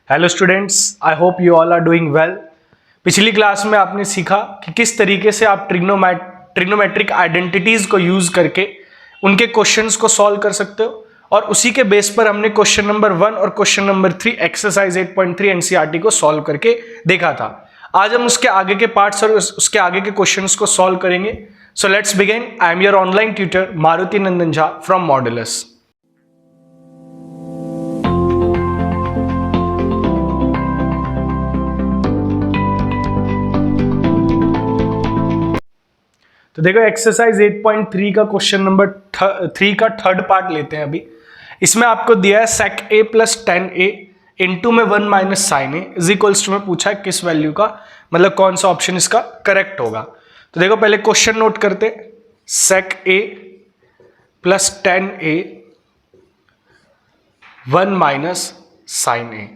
Hello students, I hope you all are doing well. पिछली class में आपने सीखा कि किस तरीके से आप ट्रिग्नोमेट्रिक आइडेंटिटीज को यूज करके उनके क्वेश्चंस को सॉल्व कर सकते हो, और उसी के बेस पर हमने क्वेश्चन नंबर 1 और क्वेश्चन नंबर 3 एक्सरसाइज 8.3 एनसीईआरटी को सॉल्व करके देखा था। आज हम उसके आगे के पार्ट्स और उसके आगे के क्वेश्चंस को सॉल्व करेंगे। So let's begin. I am your online tutor Maruti Nandan Jha from modulus. तो देखो, एक्सरसाइज 8.3 का क्वेश्चन नंबर 3 का थर्ड पार्ट लेते हैं अभी। इसमें आपको दिया है sec a plus ten A into में 1 minus sine A is equals to में पूछा है किस वैल्यू का, मतलब कौन सा ऑप्शन इसका करेक्ट होगा। तो देखो, पहले क्वेश्चन नोट करते। sec a plus ten A 1 minus sine A.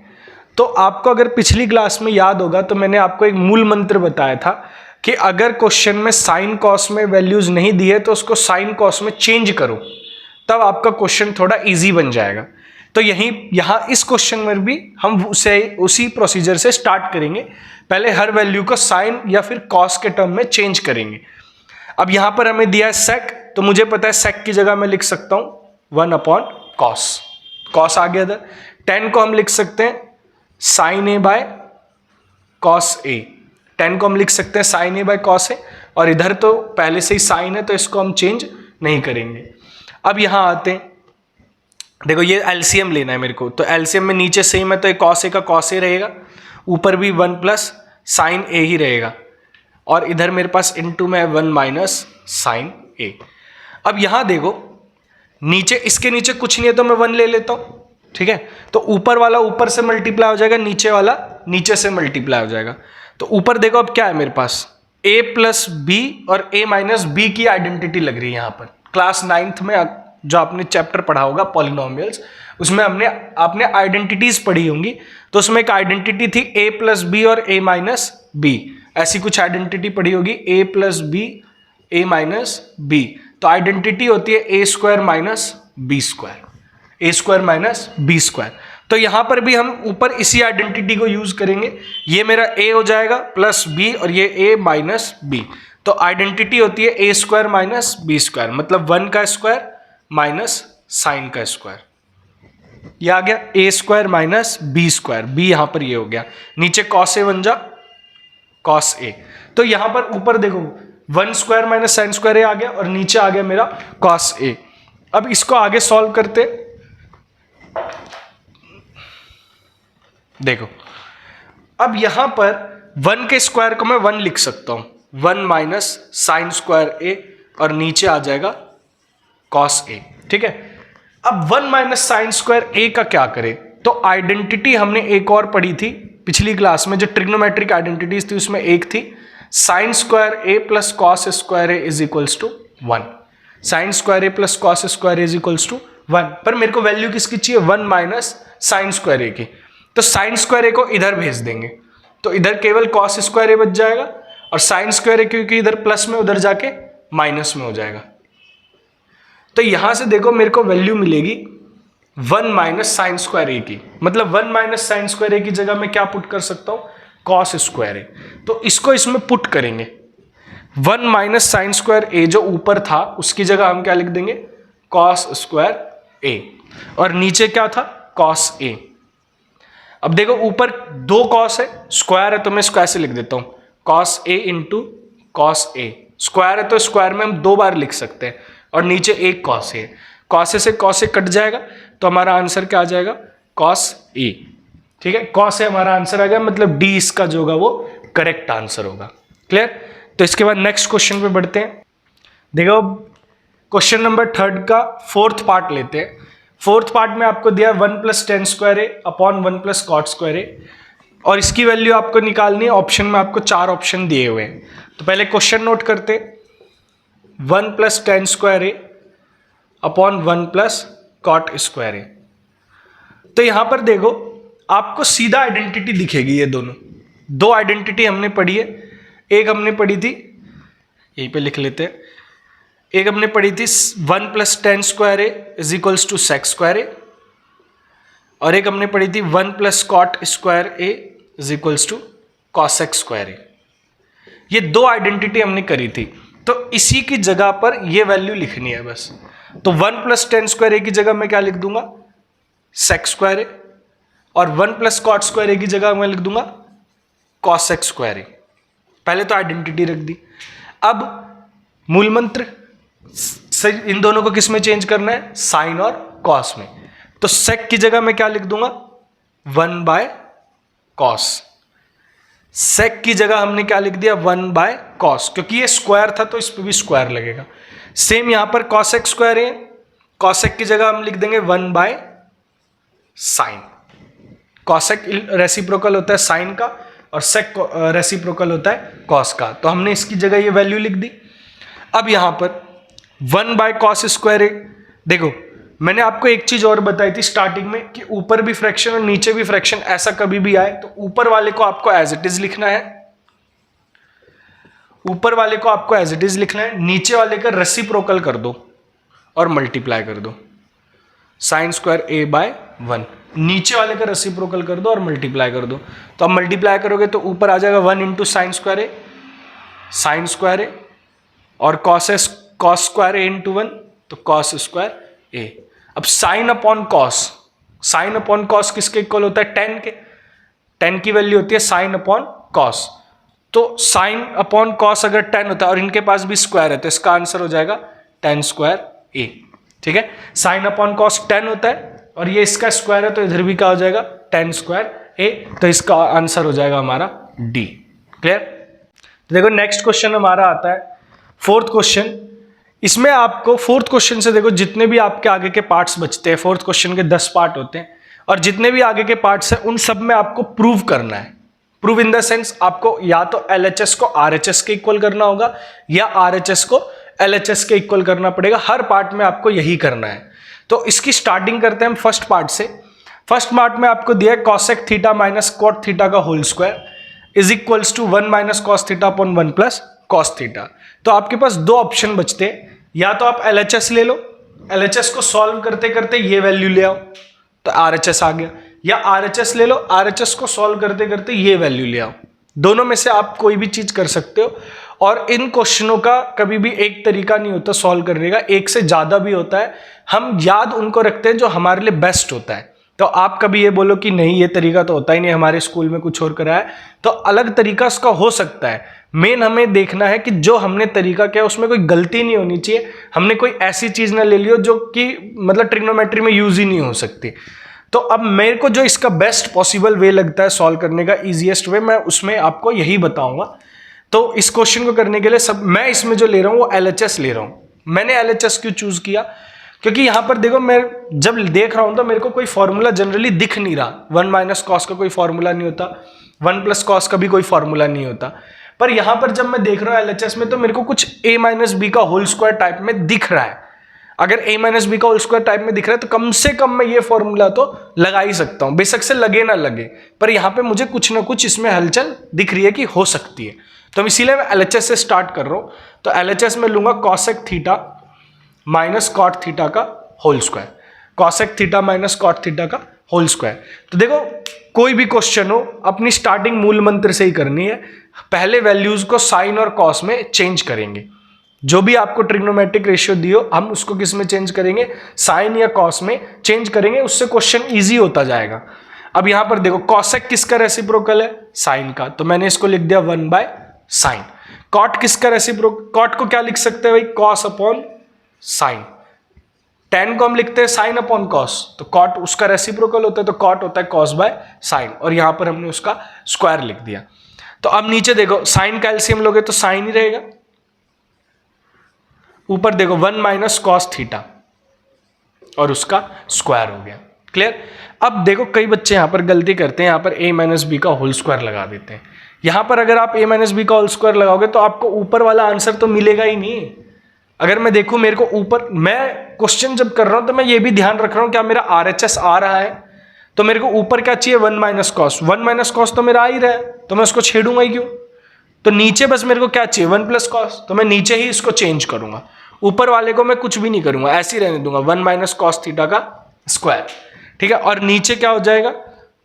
तो आपको अगर पिछली क्लास में याद होगा तो मैंने आपको एक मूल मंत्र बताया था कि अगर क्वेश्चन में साइन कॉस में वैल्यूज नहीं दी है तो उसको साइन कॉस में चेंज करो, तब आपका क्वेश्चन थोड़ा इजी बन जाएगा। तो यहाँ इस क्वेश्चन में भी हम उसी प्रोसीजर से स्टार्ट करेंगे। पहले हर वैल्यू को साइन या फिर कॉस के टर्म में चेंज करेंगे। अब यहाँ पर हमें दिया है सेक, तो मुझे पता है सेक की जगह मैं लिख सकता हूं 1 अपॉन कॉस। कॉस आ गया इधर। 10 को हम लिख सकते हैं sign A by cos A. 10 को हम लिख सकते हैं sign A by cos A, और इधर तो पहले से ही साइन है तो इसको हम चेंज नहीं करेंगे। अब यहां आते हैं, देखो ये एलसीएम लेना है मेरे को, तो एलसीएम में नीचे सेम है तो कॉस ए का कॉस ए रहेगा, ऊपर भी 1 प्लस साइन ए ही रहेगा, और इधर मेरे पास इनटू में 1 माइनस साइन ए। अब यहां देखो, नीचे इसके नीचे कुछ नहीं है तो मैं 1 ले लेता हूं, ठीक है। तो ऊपर वाला ऊपर से मल्टीप्लाई हो जाएगा, नीचे वाला नीचे से मल्टीप्लाई हो जाएगा। तो ऊपर देखो अब क्या है मेरे पास, a प्लस बी और a माइनस बी की आइडेंटिटी लग रही है यहाँ पर। क्लास 9th में जो आपने चैप्टर पढ़ा होगा पॉलिनोमियल्स, उसमें आपने आइडेंटिटीज पढ़ी होंगी। तो उसमें एक आइडेंटिटी थी a प्लस बी और a माइनस बी, ऐसी कुछ आइडेंटिटी पढ़ी होगी, a plus B a minus B. तो आइडेंटिटी होती है a square minus B square, a square minus B square. तो यहां पर भी हम ऊपर इसी आइडेंटिटी को यूज करेंगे। ये मेरा a हो जाएगा प्लस b और ये a माइनस बी। तो आइडेंटिटी होती है a square minus B square, मतलब 1 का स्क्वायर माइनस साइन का स्क्वायर। ये आ गया a square minus B square, b यहां पर ये हो गया, नीचे कॉस ए बन जा कॉस ए। तो यहां पर ऊपर देखो 1 स्क्वायर माइनस साइन स्क्वायर ए आ गया, और नीचे आ गया मेरा कॉस ए। अब इसको आगे सॉल्व करते। देखो, अब यहां पर 1 के स्क्वायर को मैं 1 लिख सकता हूं, 1 माइनस साइन स्क्वायर ए, और नीचे आ जाएगा कॉस ए, ठीक है। अब 1 माइनस साइन स्क्वायर ए का क्या करें, तो आइडेंटिटी हमने एक और पढ़ी थी पिछली क्लास में, जो ट्रिग्नोमेट्रिक आइडेंटिटीज थी उसमें एक थी sine square A plus cos square A is equals to 1। Sine square A plus cos square A is equals to 1, पर मेरे को वैल्यू किसकी चाहिए, 1 माइनस साइन स्क्वायर ए की। तो साइन स्क्वायर ए को इधर भेज देंगे, तो इधर केवल कॉस स्क्वायर ए बच जाएगा, और साइन स्क्वायर ए क्योंकि इधर प्लस में उधर जाके माइनस में हो जाएगा। तो यहां से देखो मेरे को वैल्यू मिलेगी 1 माइनस साइन स्क्वायर ए की, मतलब 1 माइनस साइन स्क्वायर ए की जगह मैं क्या पुट कर सकता हूं, कॉस स्क्वायर ए। तो इसको इसमें पुट करेंगे, 1 माइनस साइन स्क्वायर ए जो ऊपर था उसकी जगह हम क्या लिख देंगे, कॉस स्क्वायर ए, और नीचे क्या था, कॉस ए। अब देखो ऊपर 2 कॉस है, स्क्वायर है तो मैं इसको ऐसे लिख देता हूं, cos A into cos A. Square है तो स्क्वायर में हम 2 बार लिख सकते हैं, और नीचे एक कॉस ए। कॉस ए से कॉस ए कट जाएगा, तो हमारा आंसर क्या आ जाएगा, कॉस ए, ठीक है। कॉस ए हमारा आंसर आ गया, मतलब डी इसका जो होगा वो करेक्ट आंसर होगा। क्लियर। तो इसके बाद नेक्स्ट क्वेश्चन पे बढ़ते हैं। देखो, क्वेश्चन नंबर 3 का 4th पार्ट लेते हैं। 4th पार्ट में आपको दिया 1 plus tan square A upon 1 plus cot square A, और इसकी वैल्यू आपको निकालनी है। ऑप्शन में आपको 4 ऑप्शन दिए हुए हैं। तो पहले क्वेश्चन नोट करते, 1 प्लस टेन स्क्वायर ए अपॉन 1 प्लस कॉट स्क्वायर ए। तो यहां पर देखो आपको सीधा आइडेंटिटी दिखेगी, ये दोनों 2 आइडेंटिटी हमने पढ़ी है। एक हमने पढ़ी थी, यहीं पे लिख लेते हैं, एक हमने पढ़ी थी 1 plus tan square A is equals to sec square A, और एक हमने पढ़ी थी 1 plus cot square A is equals to cosec square A. ये दो आइडेंटिटी हमने करी थी, तो इसी की जगह पर ये वैल्यू लिखनी है बस। तो 1 प्लस टेन स्क्वायर ए की जगह मैं क्या लिख दूंगा, सेक स्क्वायर ए, और 1 प्लस कॉट स्क्वायर ए की जगह मैं लिख दूंगा कॉसेक स्क्वायर ए। पहले तो आइडेंटिटी रख दी। अब मूल मंत्र इन दोनों को किस में चेंज करना है, साइन और कॉस में। तो सेक की जगह मैं क्या लिख दूंगा, 1 बाय कॉस। सेक की जगह हमने क्या लिख दिया, 1 बाय कॉस, क्योंकि ये स्क्वायर था तो इस पे भी स्क्वायर लगेगा। सेम यहां पर कॉसेक स्क्वायर है, कॉसेक की जगह हम लिख देंगे 1 बाय साइन। कॉसेक रेसिप्रोकल होता है साइन का और सेक रेसिप्रोकल होता है कॉस का, तो हमने इसकी जगह ये वैल्यू लिख दी। अब यहां पर 1 बाय कॉस स्क्वायर है। देखो मैंने आपको एक चीज और बताई थी स्टार्टिंग में कि ऊपर भी फ्रैक्शन और नीचे भी फ्रैक्शन, ऐसा कभी भी आए तो ऊपर वाले को आपको एज इट इज लिखना है, ऊपर वाले को आपको एज इट इज लिखना है, नीचे वाले का रेसिप्रोकल कर दो और मल्टीप्लाई कर दो, साइन स्क्वायर ए बाय 1। नीचे वाले का रेसिप्रोकल कर दो और मल्टीप्लाई कर दो, तो अब मल्टीप्लाई करोगे तो ऊपर आ जाएगा 1 into sine square A, sign square A, और कॉस स्क्वायर ए इंटू 1, तो कॉस स्क्वायर ए। अब sine upon cos, sine upon cos किसके इक्वल होता है, 10 के। 10 की वैल्यू होती है साइन अपॉन कॉस, तो साइन अपॉन कॉस अगर 10 होता है और इनके पास भी स्क्वायर है तो इसका आंसर हो जाएगा 10 स्क्वायर ए। ठीक है, साइन अपॉन कॉस 10 होता है और ये इसका स्क्वायर है तो इधर भी क्या हो जाएगा 10 स्क्वायर ए, तो इसका आंसर हो जाएगा हमारा डी। क्लियर। देखो नेक्स्ट क्वेश्चन हमारा आता है फोर्थ क्वेश्चन। इसमें आपको फोर्थ क्वेश्चन से देखो जितने भी आपके आगे के पार्ट्स बचते हैं, फोर्थ क्वेश्चन के 10 पार्ट होते हैं और जितने भी आगे के पार्ट्स हैं उन सब में आपको प्रूव करना है। प्रूव इन द सेंस आपको या तो LHS को RHS के इक्वल करना होगा या RHS को LHS के इक्वल करना पड़ेगा। हर पार्ट में आपको यही करना है। तो इसकी स्टार्टिंग करते हैं हम फर्स्ट पार्ट से। फर्स्ट पार्ट में आपको दिया है cosec theta minus cot theta का whole square is equals to 1 minus cos theta upon 1 plus cos theta. तो आपके पास दो ऑप्शन बचते हैं, या तो आप LHS ले लो, LHS को सॉल्व करते करते ये वैल्यू ले आओ तो RHS आ गया, या RHS ले लो, RHS को सॉल्व करते करते ये वैल्यू ले आओ। दोनों में से आप कोई भी चीज कर सकते हो। और इन क्वेश्चनों का कभी भी एक तरीका नहीं होता सॉल्व करने का, एक से ज्यादा भी होता है। हम याद उनको रखते हैं जो हमारे लिए बेस्ट होता है। तो आप कभी ये बोलो कि नहीं ये तरीका तो होता ही नहीं, हमारे स्कूल में कुछ और कराया है, तो अलग तरीका उसका हो सकता है। मेन हमें देखना है कि जो हमने तरीका किया उसमें कोई गलती नहीं होनी चाहिए, हमने कोई ऐसी चीज ना ले लियो जो कि मतलब ट्रिग्नोमेट्री में यूज ही नहीं हो सकती। तो अब मेरे को जो इसका बेस्ट पॉसिबल वे लगता है सॉल्व करने का, इजीएस्ट वे, मैं उसमें आपको यही बताऊंगा। तो इस क्वेश्चन को करने के लिए सब मैं इसमें जो ले रहा हूँ वो LHS ले रहा हूँ। मैंने LHS क्यों चूज किया, क्योंकि यहां पर देखो मैं जब देख रहा हूं तो मेरे को कोई फॉर्मूला जनरली दिख नहीं रहा। 1 माइनस कॉस का कोई फॉर्मूला नहीं होता, 1 प्लस कॉस का भी कोई फॉर्मूला नहीं होता। पर यहां पर जब मैं देख रहा हूं LHS में तो मेरे को कुछ a माइनस बी का होल स्क्वायर टाइप में दिख रहा है। अगर a माइनस बी का होल स्क्वायर टाइप में दिख रहा है तो कम से कम मैं ये फॉर्मूला तो लगा ही सकता हूं, बेशक से लगे ना लगे, पर यहां पे मुझे कुछ ना कुछ इसमें हलचल दिख रही है कि हो सकती है। तो इसीलिए मैं LHS से स्टार्ट कर रहा हूं। तो LHS में लूंगा cosec theta minus cot theta का whole square, cosec theta minus cot theta का होल स्क्वायर। तो देखो कोई भी क्वेश्चन हो अपनी स्टार्टिंग मूल मंत्र से ही करनी है। पहले वैल्यूज को साइन और कॉस में चेंज करेंगे। जो भी आपको ट्रिग्नोमेट्रिक रेशियो दियो हम उसको किस में चेंज करेंगे, साइन या कॉस में चेंज करेंगे, उससे क्वेश्चन इजी होता जाएगा। अब यहां पर देखो कॉसेक किसका रेसिप्रोकल है, साइन का, तो मैंने इसको लिख दिया 1 बाय साइन। कॉट किसका रेसिप्रोकल, कॉट को क्या लिख सकते हैं भाई, कॉस अपॉन साइन। tan को हम लिखते हैं साइन अपॉन कॉस, तो कॉट उसका रेसिप्रोकल होता है तो कॉट होता है कॉस बाय साइन, और यहां पर हमने उसका स्क्वायर लिख दिया। तो अब नीचे देखो साइन का एलसीएम लोगे तो साइन ही रहेगा, ऊपर देखो 1 माइनस कॉस थीटा और उसका स्क्वायर हो गया। क्लियर। अब देखो कई बच्चे यहां पर गलती करते हैं, यहां पर a माइनस बी का होल स्क्वायर लगा देते हैं। यहां पर अगर आप a माइनस बी का होल स्क्वायर लगाओगे तो आपको ऊपर वाला आंसर तो मिलेगा ही नहीं। अगर मैं देखूं मेरे को ऊपर, मैं क्वेश्चन जब कर रहा हूं तो मैं ये भी ध्यान रख रहा हूं क्या मेरा RHS आ रहा है, तो मेरे को ऊपर क्या चाहिए 1 माइनस कॉस, 1 माइनस कॉस तो मेरा आ ही रहा है तो मैं उसको छेड़ूंगा ही क्यों। तो नीचे बस मेरे को क्या चाहिए 1 प्लस कॉस, तो मैं नीचे ही इसको चेंज करूंगा, ऊपर वाले को मैं कुछ भी नहीं करूंगा, ऐसे ही रहने दूंगा 1 माइनस कॉस थीटा का स्क्वायर। ठीक है। और नीचे क्या हो जाएगा,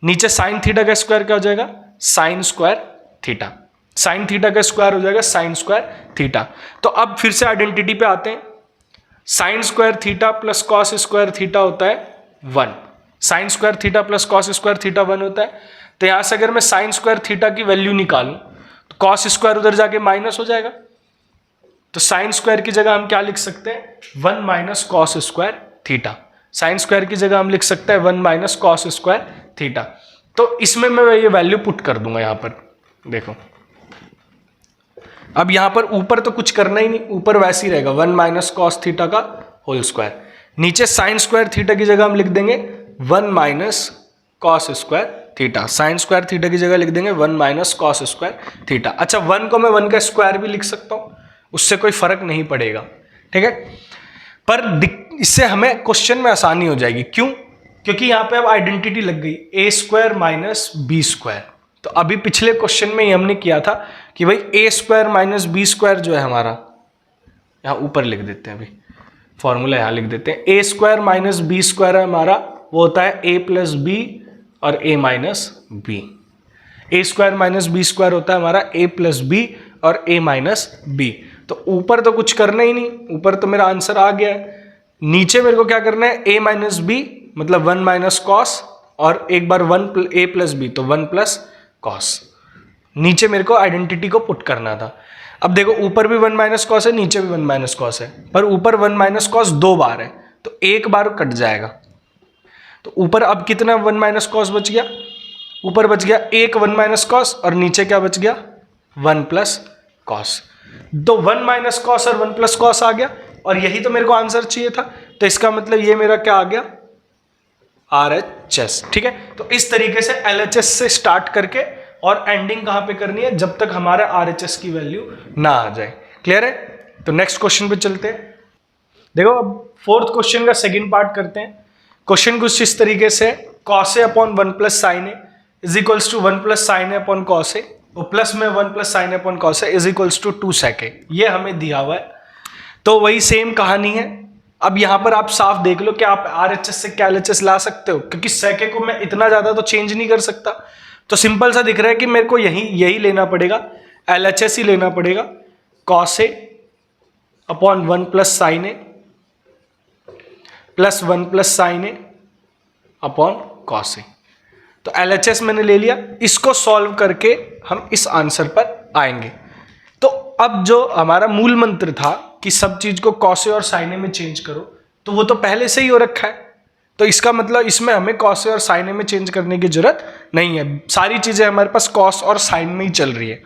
नीचे साइन थीटा का स्क्वायर क्या हो जाएगा, sine square theta, sine theta का स्क्वायर हो जाएगा साइन स्क्वायर थीटा। तो अब फिर से आइडेंटिटी पे आते हैं, sine square theta plus cos square theta होता है 1, sine square theta plus cos square theta 1 होता है। तो यहां से अगर मैं साइन स्क्वायर थीटा की वैल्यू निकालूं तो कॉस स्क्वायर उधर जाके माइनस हो जाएगा, तो साइन स्क्वायर की जगह हम क्या लिख सकते हैं, 1 minus cos square theta. Sine square की जगह हम लिख सकते हैं 1 माइनस कॉस स्क्वायर थीटा। तो इसमें मैं ये वैल्यू पुट कर दूंगा यहां पर, देखो अब यहां पर ऊपर तो कुछ करना ही नहीं, ऊपर वैसे ही रहेगा 1 माइनस कॉस थीटा का होल स्क्वायर। नीचे साइन स्क्वायर थीटा की जगह हम लिख देंगे 1 minus cos square theta, sine square theta की जगह लिख देंगे 1 माइनस कॉस स्क्वायर थीटा। अच्छा 1 को मैं 1 का स्क्वायर भी लिख सकता हूं, उससे कोई फर्क नहीं पड़ेगा, ठीक है। पर इससे हमें क्वेश्चन में आसानी हो जाएगी, क्यों, क्योंकि यहां पे अब आइडेंटिटी लग गई ए स्क्वायर माइनस बी स्क्वायर। तो अभी पिछले क्वेश्चन में ही हमने किया था कि भाई ए स्क्वायर माइनस बी स्क्वायर जो है हमारा, यहां ऊपर लिख देते हैं, अभी फॉर्मूला यहां लिख देते हैं, ए स्क्वायर माइनस बी स्क्वायर है हमारा, वो होता है ए प्लस बी और ए माइनस बी। ए स्क्वायर माइनस बी स्क्वायर होता है हमारा ए प्लस बी और ए माइनस बी। तो ऊपर तो कुछ करना ही नहीं, ऊपर तो मेरा आंसर आ गया है। नीचे मेरे को क्या करना है, ए माइनस बी मतलब 1 माइनस कॉस, और एक बार 1 ए प्लस बी तो 1 प्लस कॉस। नीचे मेरे को आइडेंटिटी को पुट करना था। अब देखो ऊपर भी 1 माइनस कॉस है, नीचे भी 1 माइनस कॉस है, पर ऊपर 1 माइनस कॉस 2 बार है तो एक बार कट जाएगा। तो ऊपर अब कितना 1 माइनस कॉस बच गया, ऊपर बच गया एक 1 माइनस कॉस और नीचे क्या बच गया 1 प्लस कॉस। तो 1 माइनस कॉस और 1 प्लस कॉस आ गया, और यही तो मेरे को आंसर चाहिए था। तो इसका मतलब ये मेरा क्या आ गया, RHS, ठीक है। तो इस तरीके से LHS से स्टार्ट करके और एंडिंग कहां पे करनी है, जब तक हमारा RHS की वैल्यू ना आ जाए। क्लियर है। तो नेक्स्ट क्वेश्चन पे चलते हैं। देखो अब फोर्थ क्वेश्चन का सेकंड पार्ट करते हैं। क्वेश्चन कुछ इस तरीके से, cos A upon 1 plus sine A is equals to 1 plus sine A upon cos A, और प्लस में 1 plus sine A upon cos A is equals to 2 sec A, ये हमें दिया हुआ है। तो वही सेम कहानी है। अब यहां पर आप साफ देख लो कि आप RHS से क्या LHS ला सकते हो, क्योंकि sec A को मैं इतना ज्यादा तो चेंज नहीं कर सकता। तो सिंपल सा दिख रहा है कि मेरे को यही लेना पड़ेगा, LHS ही लेना पड़ेगा, cos A upon 1 plus sine A plus 1 plus sine A upon cos A. तो LHS मैंने ले लिया, इसको सॉल्व करके हम इस आंसर पर आएंगे। तो अब जो हमारा मूल मंत्र था कि सब चीज को कॉस ए और साइन ए में चेंज करो, तो वो तो पहले से ही हो रखा है। तो इसका मतलब इसमें हमें कॉस ए और साइन ए में चेंज करने की जरूरत नहीं है, सारी चीजें हमारे पास कॉस और साइन में ही चल रही है।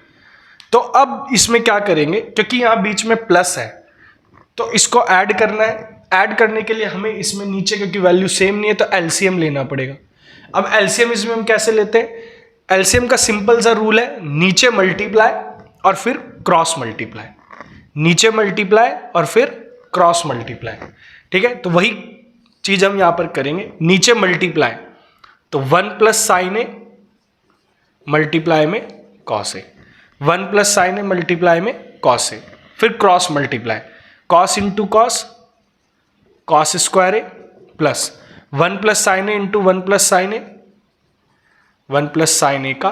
तो अब इसमें क्या करेंगे, क्योंकि यहां बीच में प्लस है तो इसको ऐड करना है। ऐड करने के लिए हमें इसमें नीचे, क्योंकि वैल्यू सेम नहीं है, तो एलसीएम लेना पड़ेगा। अब एलसीएम इसमें हम कैसे लेते हैं, एलसीएम का सिंपल सा रूल है, नीचे मल्टीप्लाई और फिर क्रॉस मल्टीप्लाई, नीचे मल्टीप्लाई और फिर क्रॉस मल्टीप्लाई, ठीक है। तो वही चीज हम यहां पर करेंगे, नीचे मल्टीप्लाई तो 1 प्लस साइन ए मल्टीप्लाई में cos A, 1 plus sine A multiply में कॉस ए, फिर cross multiply, cos into cos, cos square A plus 1 plus sine A into 1 plus sine A, 1 plus sine A का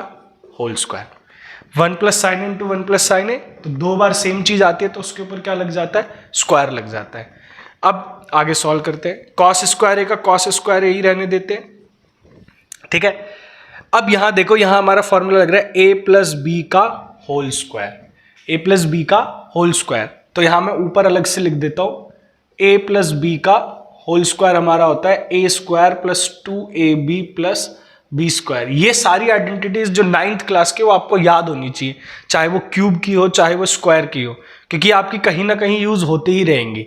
whole square, 1 plus sine A into 1 plus sine A, तो 2 बार same चीज आती है तो उसके ऊपर क्या लग जाता है, स्क्वायर लग जाता है। अब आगे सॉल्व करते हैं, कॉस स्क्वायर ए का कॉस स्क्वायर ए ही रहने देते हैं, ठीक है। अब यहां देखो, यहां हमारा फॉर्मूला लग रहा है ए प्लस बी का whole square, A plus B का होल स्क्वायर। तो यहां मैं ऊपर अलग से लिख देता हूं, ए प्लस बी का होल स्क्वायर हमारा होता है A square plus 2ab plus B square. ये सारी आइडेंटिटीज जो 9th क्लास के, वो आपको याद होनी चाहिए, चाहे वो क्यूब की हो चाहे वो स्क्वायर की हो, क्योंकि आपकी कहीं ना कहीं यूज होती ही रहेंगी।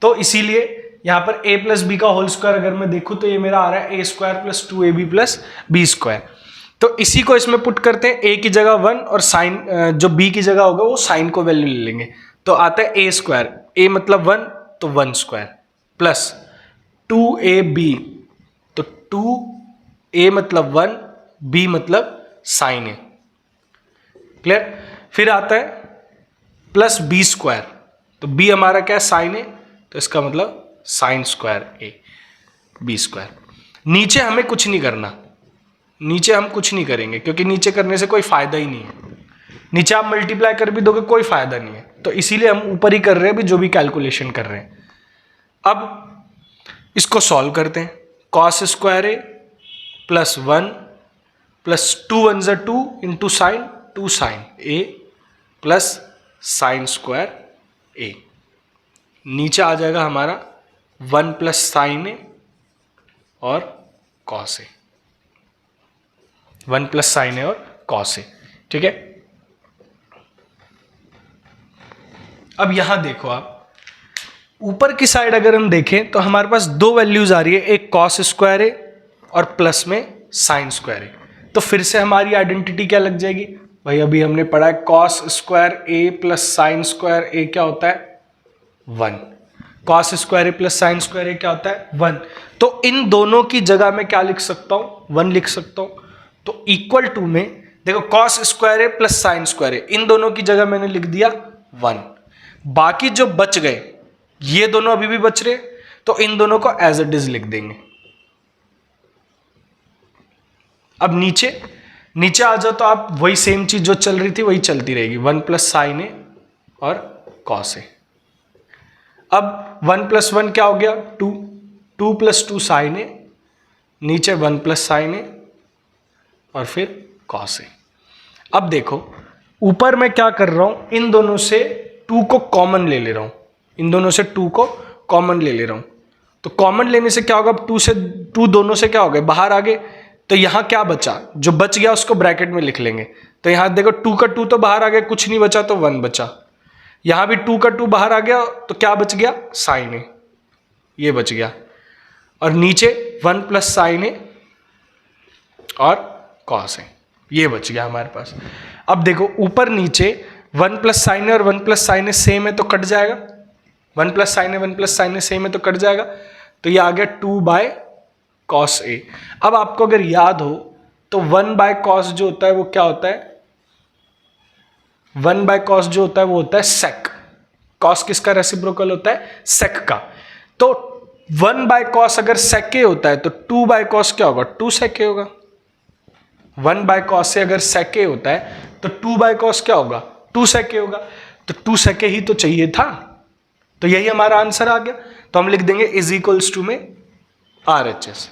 तो इसीलिए यहां पर a प्लस बी का होल स्क्वायर अगर मैं देखूं तो ये मेरा आ रहा है A square plus 2ab plus B square. तो इसी को इसमें पुट करते हैं, a की जगह 1 और साइन जो b की जगह होगा वो साइन को वैल्यू ले लेंगे। तो आता है ए स्क्वायर, a मतलब 1 तो 1 स्क्वायर प्लस 2ab, तो 2a मतलब 1, b मतलब साइन ए, क्लियर। फिर आता है प्लस बी स्क्वायर, तो b हमारा क्या है साइन ए, तो इसका मतलब sine square A B square. नीचे हमें कुछ नहीं करना, नीचे हम कुछ नहीं करेंगे क्योंकि नीचे करने से कोई फायदा ही नहीं है। नीचे आप मल्टीप्लाई कर भी दोगे कोई फायदा नहीं है, तो इसीलिए हम ऊपर ही कर रहे हैं अभी जो भी कैलकुलेशन कर रहे हैं। अब इसको सॉल्व करते हैं। Cos square A plus 1 plus 2 1 ज़ा 2 into sine 2 sign A plus sign square ए, नीचे आ जाएगा हमारा 1 प्लस साइन ए और कॉस ए, 1 प्लस साइन ए और कॉस ए। ठीक है, अब यहां देखो आप ऊपर की साइड अगर हम देखें तो हमारे पास दो वैल्यूज आ रही है, एक कॉस स्क्वायर ए और प्लस में साइन स्क्वायर ए। तो फिर से हमारी आइडेंटिटी क्या लग जाएगी भाई, अभी हमने पढ़ा है cos square A plus sign square ए क्या होता है 1, cos square A plus sign square ए क्या होता है 1। तो इन दोनों की जगह मैं क्या लिख सकता हूं 1 लिख सकता हूं। तो इक्वल टू में देखो cos square A plus sign square ए, इन दोनों की जगह मैंने लिख दिया 1। बाकी जो बच गए ये दोनों अभी भी बच रहे, तो इन दोनों को एज इट इज लिख देंगे। अब नीचे आ जाओ तो आप वही सेम चीज जो चल रही थी वही चलती रहेगी, 1 प्लस साइन ए और कॉस ए। अब 1 प्लस 1 क्या हो गया 2, 2 प्लस 2 साइन ए, नीचे 1 प्लस साइन ए और फिर कॉस ए। अब देखो ऊपर मैं क्या कर रहा हूं, इन दोनों से 2 को कॉमन ले रहा हूं, इन दोनों से 2 को कॉमन ले रहा हूं। तो कॉमन लेने से क्या होगा, 2 दोनों से क्या हो गए बाहर आ गए, तो यहां क्या बचा, जो बच गया उसको ब्रैकेट में लिख लेंगे। तो यहां देखो 2 का 2 तो बाहर आ गया, कुछ नहीं बचा तो 1 बचा। यहां भी 2 का 2 बाहर आ गया तो क्या बच गया साइन ए, ये बच गया। और नीचे 1 प्लस साइन ए और कॉस ए, ये बच गया हमारे पास। अब देखो ऊपर नीचे 1 प्लस साइन ए और 1 प्लस साइन ए सेम है तो कट जाएगा, 1 plus sine A 1 plus sine A same है तो कट जाएगा। तो ये आ गया 2 बाय कॉस ए। अब आपको अगर याद हो तो 1 बाय कॉस जो होता है वो क्या होता है, 1 बाय कॉस जो होता है वो होता है सेक। कॉस किसका रेसिप्रोकल होता है सेक का। तो 1 बाय कॉस अगर सेक ए होता है तो 2 बाय कॉस क्या होगा 2 सेक ए होगा। 1 बाय कॉस से अगर सेक ए होता है तो 2 बाय कॉस क्या होगा 2 सेक ए होगा। तो 2 सेक ए ही तो चाहिए था, तो यही हमारा आंसर आ गया। तो हम लिख देंगे इज इक्वल्स टू में RHS।